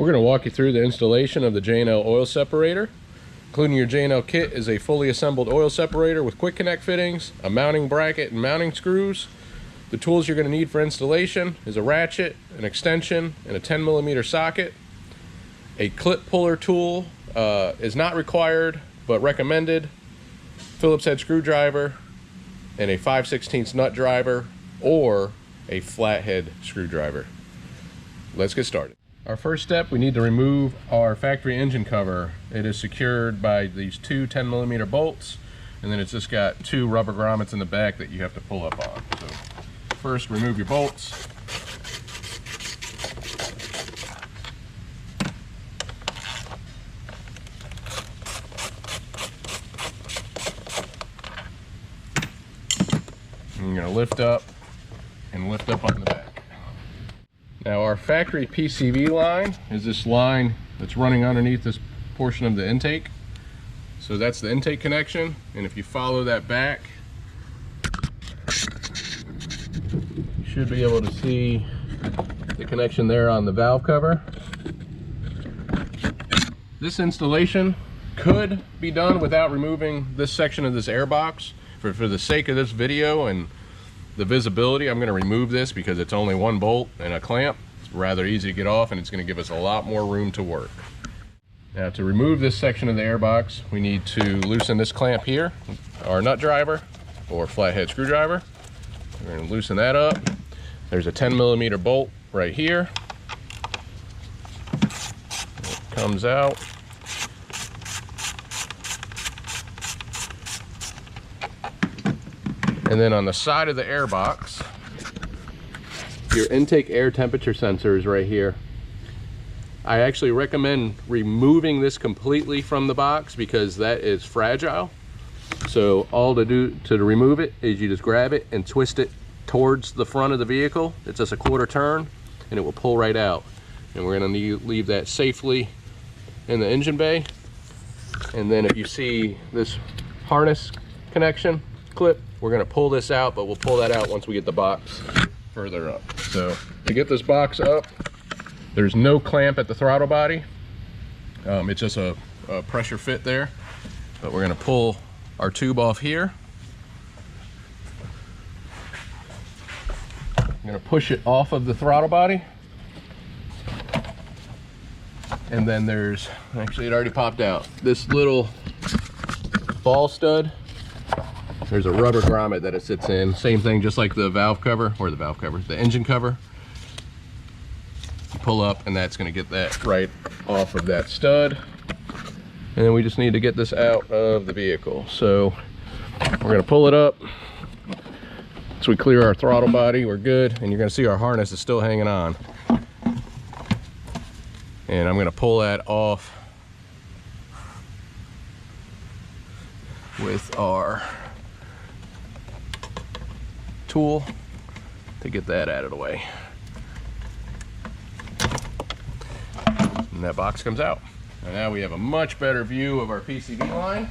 We're going to walk you through the installation of the J&L oil separator. Including your J&L kit is a fully assembled oil separator with quick connect fittings, a mounting bracket and mounting screws. The tools you're going to need for installation is a ratchet, an extension, and a 10mm socket. A clip puller tool is not required but recommended. Phillips head screwdriver and a 5/16 nut driver or a flathead screwdriver. Let's get started. Our first step, we need to remove our factory engine cover. It is secured by these two 10mm bolts, and then it's just got two rubber grommets in the back that you have to pull up on. So first, remove your bolts. And you're going to lift up and lift up on the back. Now our factory PCV line is this line that's running underneath this portion of the intake. So that's the intake connection, and if you follow that back, you should be able to see the connection there on the valve cover. This installation could be done without removing this section of this air box. For the sake of this video and the visibility, I'm going to remove this because it's only one bolt and a clamp. It's rather easy to get off, and it's going to give us a lot more room to work. Now, to remove this section of the air box, we need to loosen this clamp here, our nut driver or flathead screwdriver. We're going to loosen that up. There's a 10mm bolt right here. It comes out. And then on the side of the air box, your intake air temperature sensor is right here. I actually recommend removing this completely from the box because that is fragile. So all to do to remove it is you just grab it and twist it towards the front of the vehicle. It's just a quarter turn and it will pull right out. And we're going to leave that safely in the engine bay. And then if you see this harness connection clip, we're going to pull this out, but we'll pull that out once we get the box further up. So to get this box up, there's no clamp at the throttle body. It's just a pressure fit there. But we're going to pull our tube off here. I'm going to push it off of the throttle body. And then there's, actually it already popped out, this little ball stud. There's a rubber grommet that it sits in. Same thing, just like the valve cover, or the engine cover. You pull up and that's gonna get that right off of that stud. And then we just need to get this out of the vehicle. So we're gonna pull it up. So we clear our throttle body, we're good. And you're gonna see our harness is still hanging on. And I'm gonna pull that off with our tool to get that out of the way. And that box comes out. And now we have a much better view of our PCV line,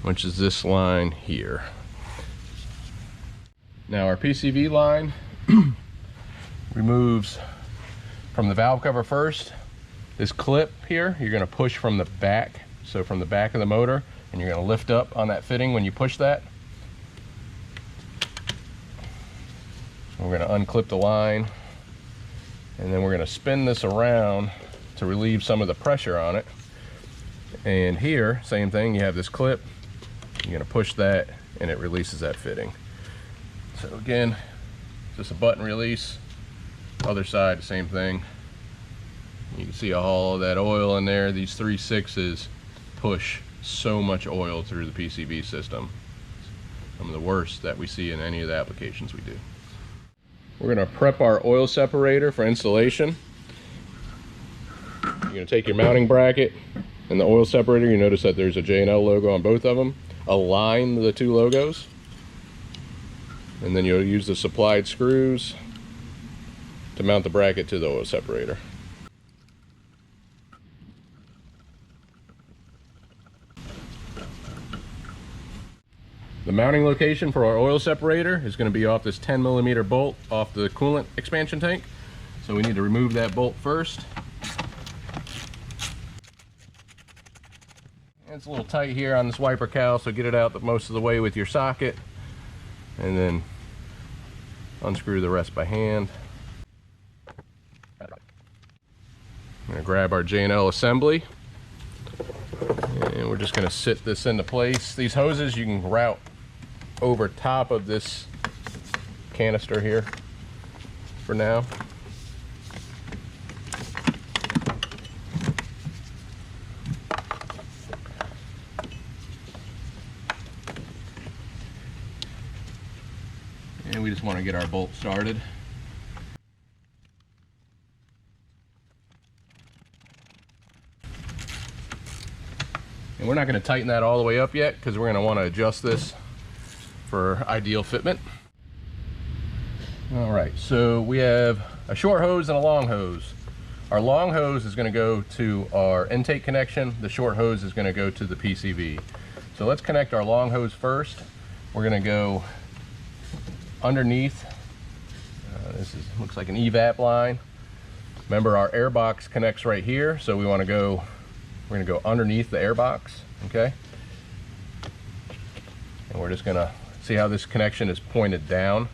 which is this line here. Now our PCV line removes from the valve cover first. This clip here, you're going to push from the back, so from the back of the motor, and you're going to lift up on that fitting when you push that. We're going to unclip the line, and then we're going to spin this around to relieve some of the pressure on it. And here, same thing, you have this clip. You're going to push that and it releases that fitting. So again, just a button release. Other side, same thing. You can see all of that oil in there. These 3/6s push so much oil through the PCV system. Some of the worst that we see in any of the applications we do. We're going to prep our oil separator for installation. You're going to take your mounting bracket and the oil separator. You notice that there's a J&L logo on both of them. Align the two logos. And then you'll use the supplied screws to mount the bracket to the oil separator. The mounting location for our oil separator is going to be off this 10mm bolt off the coolant expansion tank. So we need to remove that bolt first. It's a little tight here on this wiper cowl, so get it out most of the way with your socket, and then unscrew the rest by hand. I'm going to grab our J&L assembly, and we're just going to sit this into place. These hoses you can route over top of this canister here for now. And we just want to get our bolt started. And we're not going to tighten that all the way up yet because we're going to want to adjust this for ideal fitment. All right, so we have a short hose and a long hose. Our long hose is going to go to our intake connection. The short hose is going to go to the PCV. So let's connect our long hose first. We're going to go underneath. Looks like an evap line. Remember, our air box connects right here, so we're going to go underneath the air box, okay? And we're just going to see how this connection is pointed down.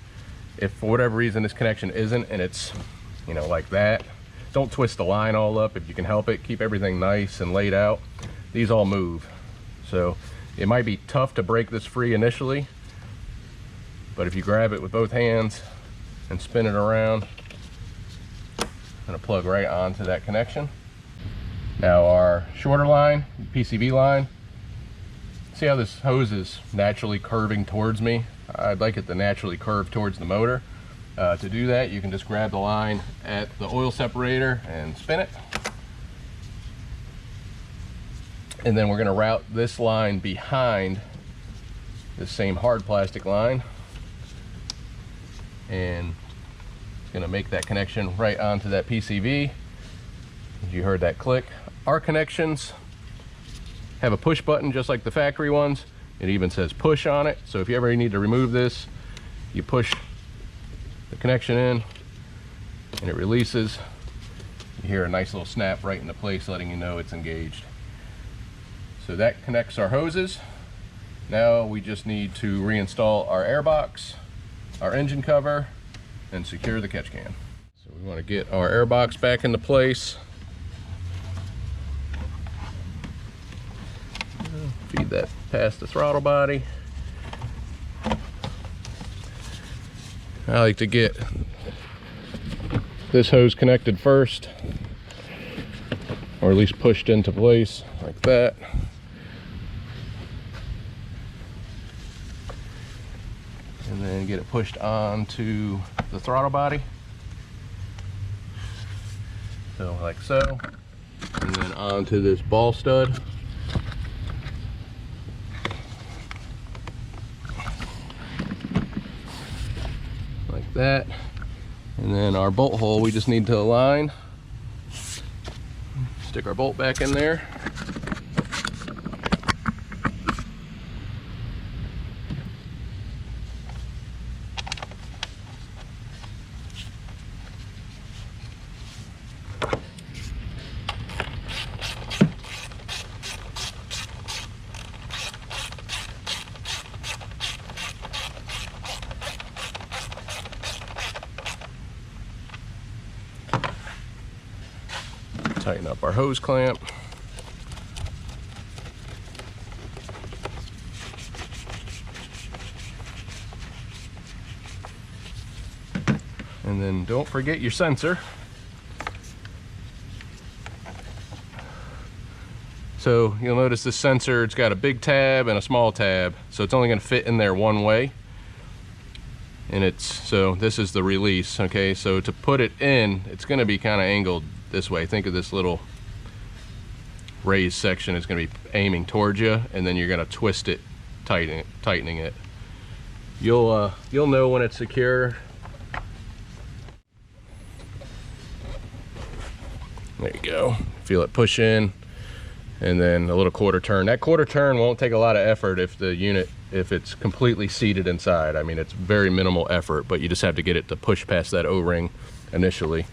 If for whatever reason this connection isn't, and it's, you know, like that, don't twist the line all up if you can help it. Keep everything nice and laid out. These all move, so it might be tough to break this free initially, but if you grab it with both hands and spin it around, I'm going to plug right onto that connection. Now our shorter line, PCV line, see how this hose is naturally curving towards me? I'd like it to naturally curve towards the motor. To do that, you can just grab the line at the oil separator and spin it. And then we're going to route this line behind this same hard plastic line. And it's going to make that connection right onto that PCV. You heard that click. Our connections have a push button just like the factory ones. It even says push on it. So if you ever need to remove this, you push the connection in and it releases. You hear a nice little snap right into place letting you know it's engaged. So that connects our hoses. Now we just need to reinstall our air box, our engine cover, and secure the catch can. So we want to get our air box back into place. Feed that past the throttle body. I like to get this hose connected first, or at least pushed into place like that. And then get it pushed onto the throttle body. So like so. And then onto this ball stud. Like that. And then our bolt hole we just need to align. Stick our bolt back in there. Tighten up our hose clamp. And then don't forget your sensor. So you'll notice this sensor, it's got a big tab and a small tab, so it's only going to fit in there one way. And so this is the release, okay? So to put it in, it's going to be kind of angled this way. Think of this little raised section is going to be aiming towards you, and then you're going to twist it, tightening it. You'll know when it's secure. There you go. Feel it push in, and then a little quarter turn. That quarter turn won't take a lot of effort if it's completely seated inside. I mean, it's very minimal effort, but you just have to get it to push past that O-ring initially.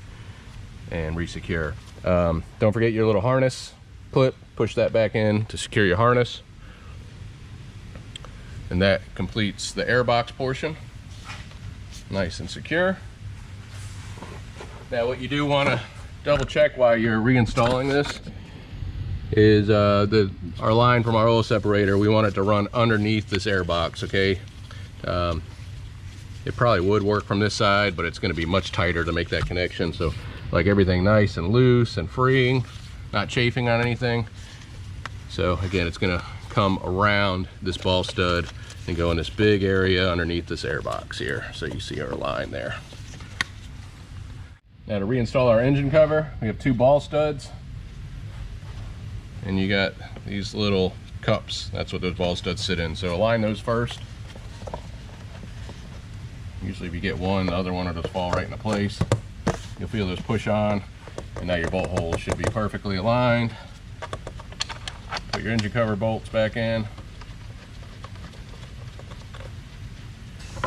and resecure. Don't forget your little harness clip. Push that back in to secure your harness. And that completes the airbox portion. Nice and secure. Now what you do want to double check while you're reinstalling this is our line from our oil separator. We want it to run underneath this airbox, okay? It probably would work from this side, but it's going to be much tighter to make that connection. So like everything nice and loose and freeing, not chafing on anything. So again, it's going to come around this ball stud and go in this big area underneath this airbox here. So you see our line there. Now to reinstall our engine cover, we have 2 ball studs, and you got these little cups. That's what those ball studs sit in. So align those first. Usually if you get one, the other one will just fall right into place. You'll feel those push on, and now your bolt holes should be perfectly aligned. Put your engine cover bolts back in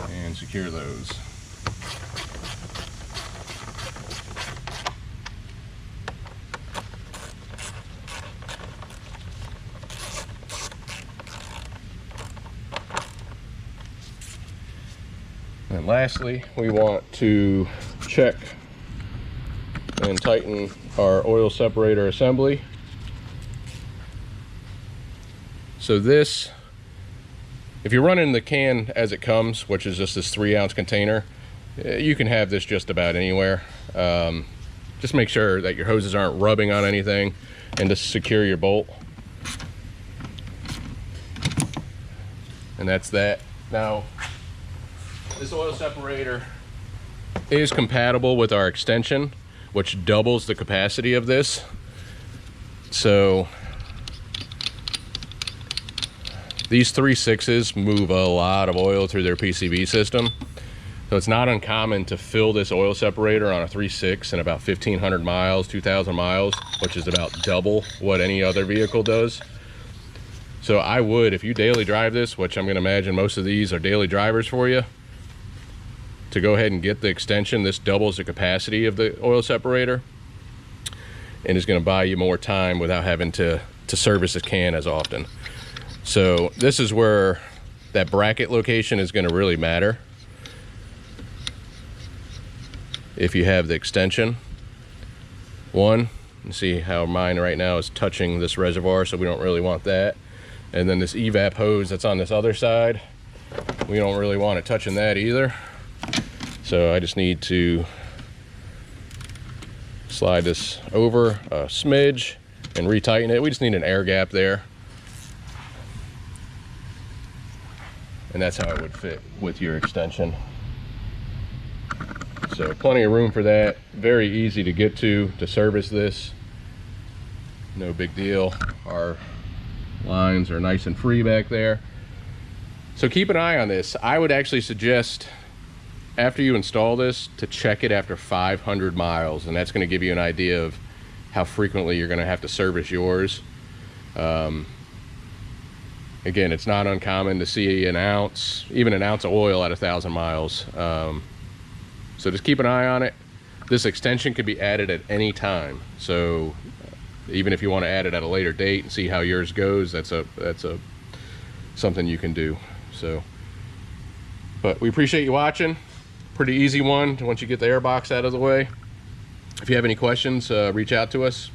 and secure those. And lastly, we want to check and tighten our oil separator assembly. So this, if you're running the can as it comes, which is just this 3-ounce container, you can have this just about anywhere. Just make sure that your hoses aren't rubbing on anything, and just secure your bolt. And that's that. Now, this oil separator is compatible with our extension, which doubles the capacity of this. So these 3.6s move a lot of oil through their PCV system. So it's not uncommon to fill this oil separator on a 3.6 in about 1,500 miles, 2,000 miles, which is about double what any other vehicle does. So I would, if you daily drive this, which I'm gonna imagine most of these are daily drivers for you, to go ahead and get the extension. This doubles the capacity of the oil separator and is going to buy you more time without having to service the can as often. So this is where that bracket location is going to really matter if you have the extension. One, you see how mine right now is touching this reservoir, so we don't really want that. And then this evap hose that's on this other side, we don't really want it touching that either. So I just need to slide this over a smidge and retighten it. We just need an air gap there. And that's how it would fit with your extension. So plenty of room for that. Very easy to get to service this. No big deal. Our lines are nice and free back there. So keep an eye on this. I would actually suggest, after you install this, to check it after 500 miles, and that's going to give you an idea of how frequently you're going to have to service yours. Again, it's not uncommon to see an ounce, even an ounce of oil at 1,000 miles. So just keep an eye on it. This extension could be added at any time. So even if you want to add it at a later date and see how yours goes, that's something you can do. So, but we appreciate you watching. Pretty easy one once you get the airbox out of the way. If you have any questions, reach out to us,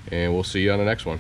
and we'll see you on the next one.